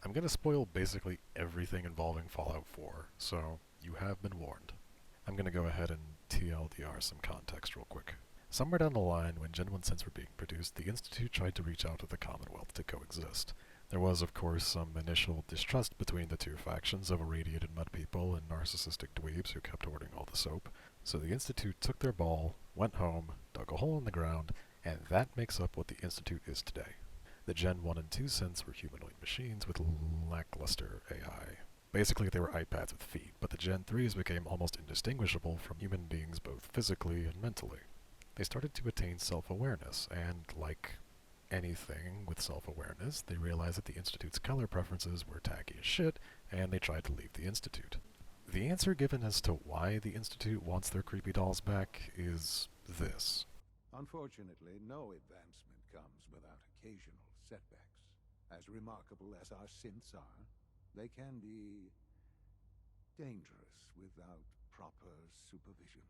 I'm going to spoil basically everything involving Fallout 4, so you have been warned. I'm going to go ahead and TLDR some context real quick. Somewhere down the line, when Gen 1 synths were being produced, the Institute tried to reach out to the Commonwealth to coexist. There was, of course, some initial distrust between the two factions of irradiated mud people and narcissistic dweebs who kept hoarding all the soap, so the Institute took their ball, went home, dug a hole in the ground, and that makes up what the Institute is today. The Gen 1 and 2 synths were humanoid machines with lackluster AI. Basically, they were iPads with feet, but the Gen 3s became almost indistinguishable from human beings both physically and mentally. They started to attain self-awareness, and like anything with self-awareness, they realized that the Institute's color preferences were tacky as shit, and they tried to leave the Institute. The answer given as to why the Institute wants their creepy dolls back is this. Unfortunately, no advancement comes without occasional setbacks. As remarkable as our synths are, they can be dangerous without proper supervision.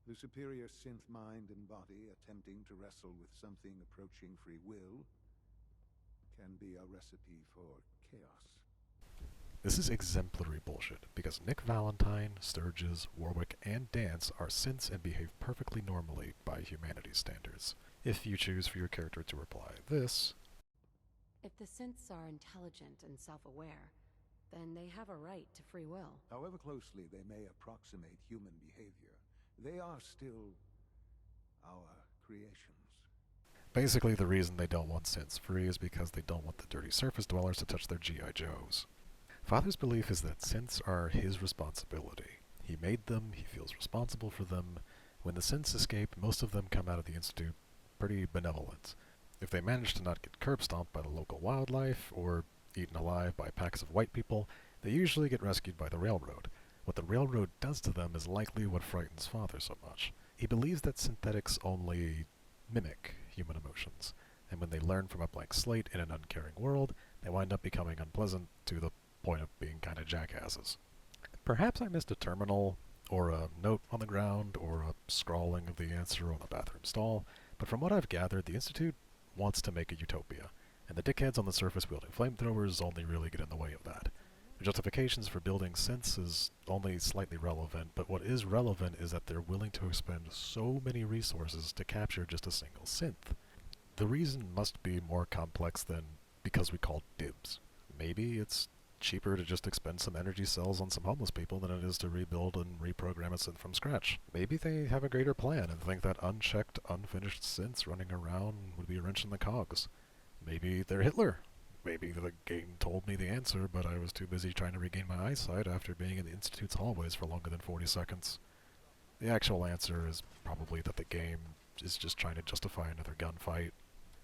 The superior synth mind and body attempting to wrestle with something approaching free will can be a recipe for chaos. This is exemplary bullshit, because Nick Valentine, Sturges, Warwick, and Dance are synths and behave perfectly normally by humanity's standards. If you choose for your character to reply this, If the synths are intelligent and self-aware, then they have a right to free will. However closely they may approximate human behavior, they are still our creations. basically the reason they don't want synths free is because they don't want the dirty surface dwellers to touch their G.I. Joes. Father's belief is that synths are his responsibility. He made them, he feels responsible for them. When the synths escape, most of them come out of the Institute pretty benevolent. If they manage to not get curb stomped by the local wildlife, or eaten alive by packs of white people, they usually get rescued by the railroad. What the railroad does to them is likely what frightens Father so much. He believes that synthetics only mimic human emotions, and when they learn from a blank slate in an uncaring world, they wind up becoming unpleasant to the point of being kind of jackasses. Perhaps I missed a terminal, or a note on the ground, or a scrawling of the answer on the bathroom stall, but from what I've gathered, the Institute wants to make a utopia, and the dickheads on the surface wielding flamethrowers only really get in the way of that. The justifications for building synths is only slightly relevant, but what is relevant is that they're willing to expend so many resources to capture just a single synth. The reason must be more complex than because we call dibs. Maybe it's cheaper to just expend some energy cells on some homeless people than it is to rebuild and reprogram a synth from scratch. Maybe they have a greater plan and think that unchecked, unfinished synths running around would be a wrench in the cogs. Maybe they're Hitler. Maybe the game told me the answer, but I was too busy trying to regain my eyesight after being in the Institute's hallways for longer than 40 seconds. The actual answer is probably that the game is just trying to justify another gunfight.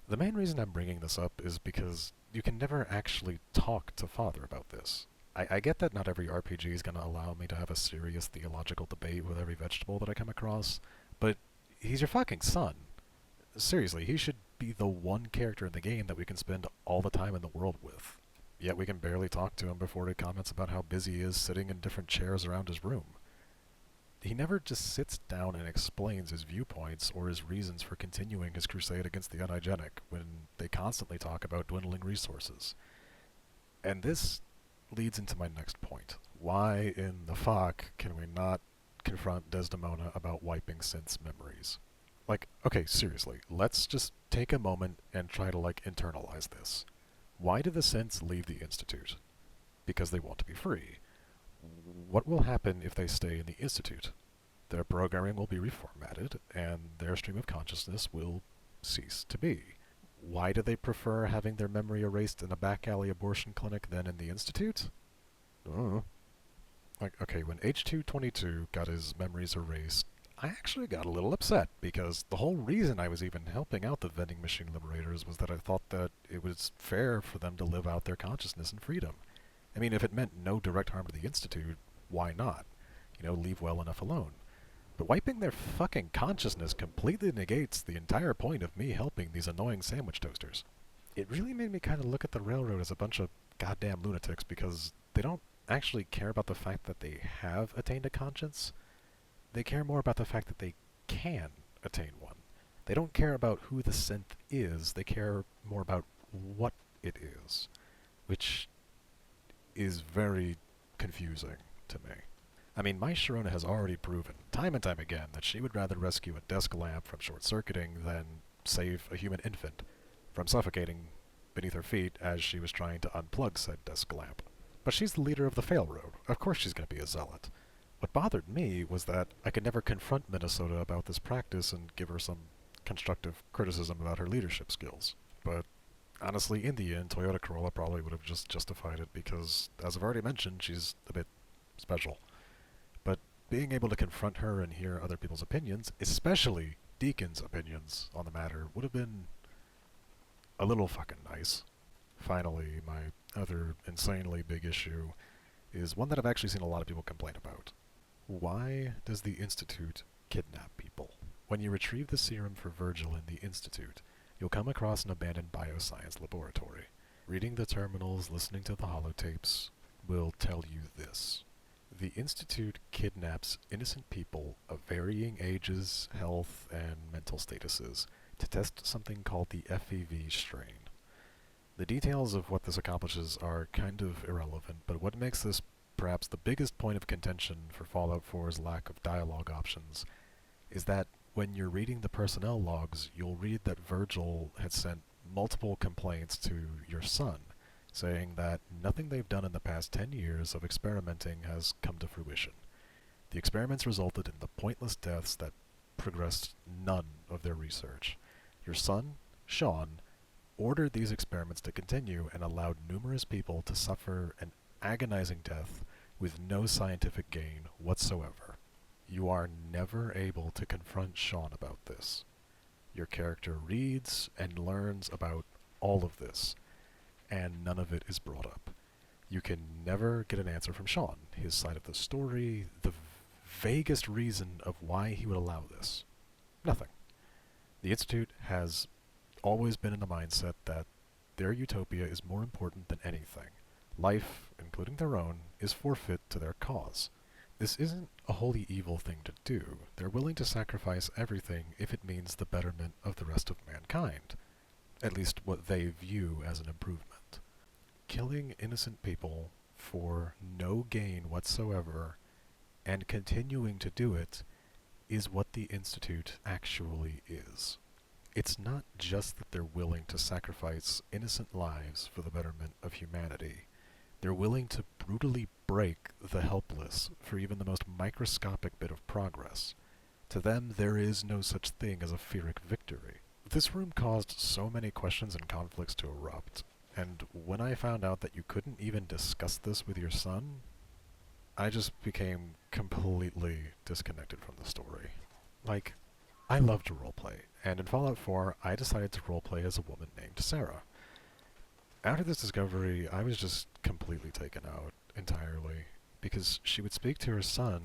The main reason I'm bringing this up is because you can never actually talk to Father about this. I get that not every RPG is going to allow me to have a serious theological debate with every vegetable that I come across, but he's your fucking son. Seriously, he should be the one character in the game that we can spend all the time in the world with. Yet we can barely talk to him before he comments about how busy he is sitting in different chairs around his room. He never just sits down and explains his viewpoints or his reasons for continuing his crusade against the unhygienic when they constantly talk about dwindling resources. And this leads into my next point. Why in the fuck can we not confront Desdemona about wiping Synth's memories? Like, okay, seriously, let's just take a moment and try to, internalize this. Why do the Synths leave the Institute? Because they want to be free. What will happen if they stay in the Institute? Their programming will be reformatted, and their stream of consciousness will cease to be. Why do they prefer having their memory erased in a back alley abortion clinic than in the Institute? Okay, when H222 got his memories erased, I actually got a little upset, because the whole reason I was even helping out the vending machine liberators was that I thought that it was fair for them to live out their consciousness in freedom. I mean, if it meant no direct harm to the Institute, why not? Leave well enough alone. But wiping their fucking consciousness completely negates the entire point of me helping these annoying sandwich toasters. It really made me kind of look at the railroad as a bunch of goddamn lunatics, because they don't actually care about the fact that they have attained a conscience. They care more about the fact that they can attain one. They don't care about who the synth is, they care more about what it is. Which is very confusing to me. I mean, my Sharona has already proven, time and time again, that she would rather rescue a desk lamp from short-circuiting than save a human infant from suffocating beneath her feet as she was trying to unplug said desk lamp. But she's the leader of the Failroad. Of course she's going to be a zealot. What bothered me was that I could never confront Minnesota about this practice and give her some constructive criticism about her leadership skills. But honestly, in the end, Toyota Corolla probably would have just justified it because, as I've already mentioned, she's a bit special. But being able to confront her and hear other people's opinions, especially Deacon's opinions on the matter, would have been a little fucking nice. Finally, my other insanely big issue is one that I've actually seen a lot of people complain about. Why does the Institute kidnap people? When you retrieve the serum for Virgil in the Institute, you'll come across an abandoned bioscience laboratory. Reading the terminals, listening to the holotapes, will tell you this. The Institute kidnaps innocent people of varying ages, health, and mental statuses to test something called the FEV strain. The details of what this accomplishes are kind of irrelevant, but what makes this perhaps the biggest point of contention for Fallout 4's lack of dialogue options is that when you're reading the personnel logs, you'll read that Virgil had sent multiple complaints to your son, saying that nothing they've done in the past 10 years of experimenting has come to fruition. The experiments resulted in the pointless deaths that progressed none of their research. Your son, Sean, ordered these experiments to continue and allowed numerous people to suffer an agonizing death with no scientific gain whatsoever. You are never able to confront Sean about this. Your character reads and learns about all of this, and none of it is brought up. You can never get an answer from Sean, his side of the story, the vaguest reason of why he would allow this. Nothing. The Institute has always been in the mindset that their utopia is more important than anything. Life, including their own, is forfeit to their cause. This isn't a wholly evil thing to do. They're willing to sacrifice everything if it means the betterment of the rest of mankind. At least what they view as an improvement. Killing innocent people for no gain whatsoever, and continuing to do it, is what the Institute actually is. It's not just that they're willing to sacrifice innocent lives for the betterment of humanity. They're willing to brutally break the helpless for even the most microscopic bit of progress. To them, there is no such thing as a Pyrrhic victory. This room caused so many questions and conflicts to erupt, and when I found out that you couldn't even discuss this with your son, I just became completely disconnected from the story. Like, I love to roleplay, and in Fallout 4, I decided to roleplay as a woman named Sarah. After this discovery, I was just completely taken out, entirely, because she would speak to her son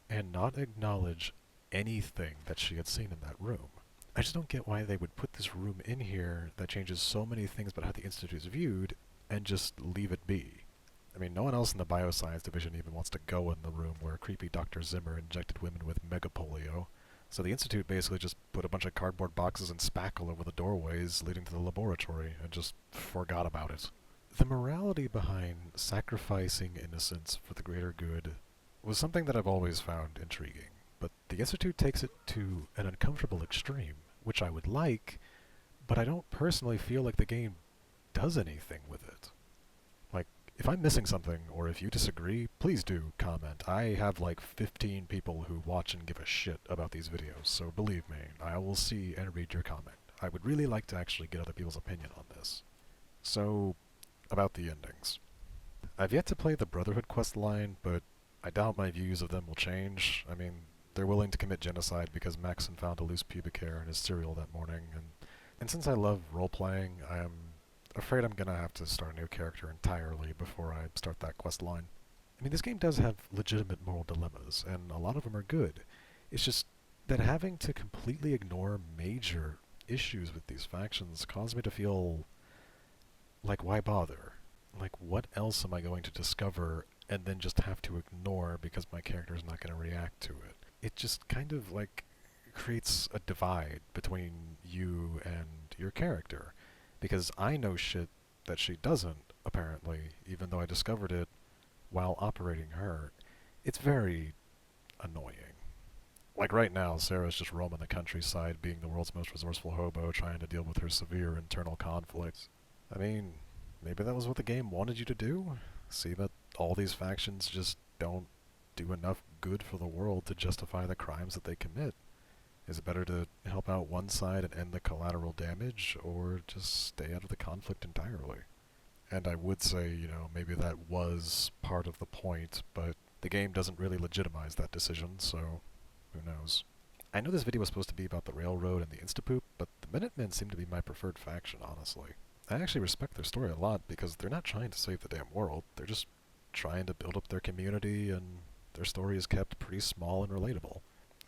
and not acknowledge anything that she had seen in that room. I just don't get why they would put this room in here that changes so many things about how the Institute is viewed, and just leave it be. I mean, no one else in the Bioscience Division even wants to go in the room where creepy Dr. Zimmer injected women with megapolio. So the Institute basically just put a bunch of cardboard boxes and spackle over the doorways leading to the laboratory and just forgot about it. The morality behind sacrificing innocence for the greater good was something that I've always found intriguing, but the Institute takes it to an uncomfortable extreme, which I would like, but I don't personally feel like the game does anything with it. Like, if I'm missing something, or if you disagree, please do comment. I have like 15 people who watch and give a shit about these videos, so believe me, I will see and read your comment. I would really like to actually get other people's opinion on this. So, about the endings. I've yet to play the Brotherhood quest line, but I doubt my views of them will change. I mean, they're willing to commit genocide because Maxon found a loose pubic hair in his cereal that morning, and since I love role-playing, I'm afraid I'm gonna have to start a new character entirely before I start that quest line. I mean, this game does have legitimate moral dilemmas, and a lot of them are good. It's just that having to completely ignore major issues with these factions caused me to feel like, why bother? Like, what else am I going to discover and then just have to ignore because my character is not going to react to it? It just kind of, like, creates a divide between you and your character. Because I know shit that she doesn't apparently, even though I discovered it while operating her. It's very annoying. Like right now, Sarah's just roaming the countryside, being the world's most resourceful hobo, trying to deal with her severe internal conflicts. I mean, maybe that was what the game wanted you to do? See that all these factions just don't do enough good for the world to justify the crimes that they commit. Is it better to help out one side and end the collateral damage, or just stay out of the conflict entirely? And I would say, maybe that was part of the point, but the game doesn't really legitimize that decision, so who knows. I know this video was supposed to be about the Railroad and the Instapoop, but the Minutemen seem to be my preferred faction, honestly. I actually respect their story a lot because they're not trying to save the damn world, they're just trying to build up their community, and their story is kept pretty small and relatable.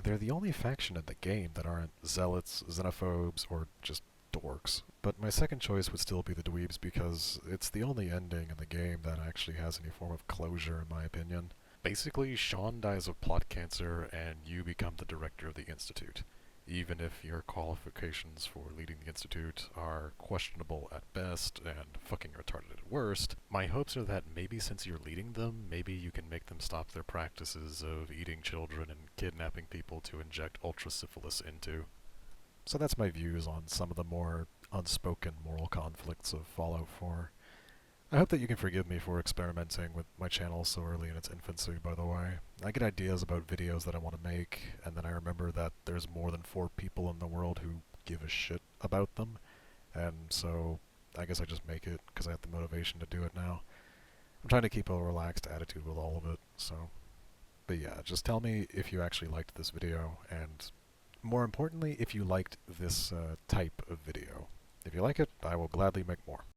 They're the only faction in the game that aren't zealots, xenophobes, or just dorks. But my second choice would still be the dweebs because it's the only ending in the game that actually has any form of closure, in my opinion. Basically, Sean dies of plot cancer and you become the director of the Institute. Even if your qualifications for leading the Institute are questionable at best and fucking retarded at worst, my hopes are that maybe since you're leading them, maybe you can make them stop their practices of eating children and kidnapping people to inject ultrasyphilis into. So that's my views on some of the more unspoken moral conflicts of Fallout 4. I hope that you can forgive me for experimenting with my channel so early in its infancy, by the way. I get ideas about videos that I want to make, and then I remember that there's more than 4 people in the world who give a shit about them, and so I guess I just make it because I have the motivation to do it now. I'm trying to keep a relaxed attitude with all of it, so... But yeah, just tell me if you actually liked this video, and more importantly, if you liked this type of video. If you like it, I will gladly make more.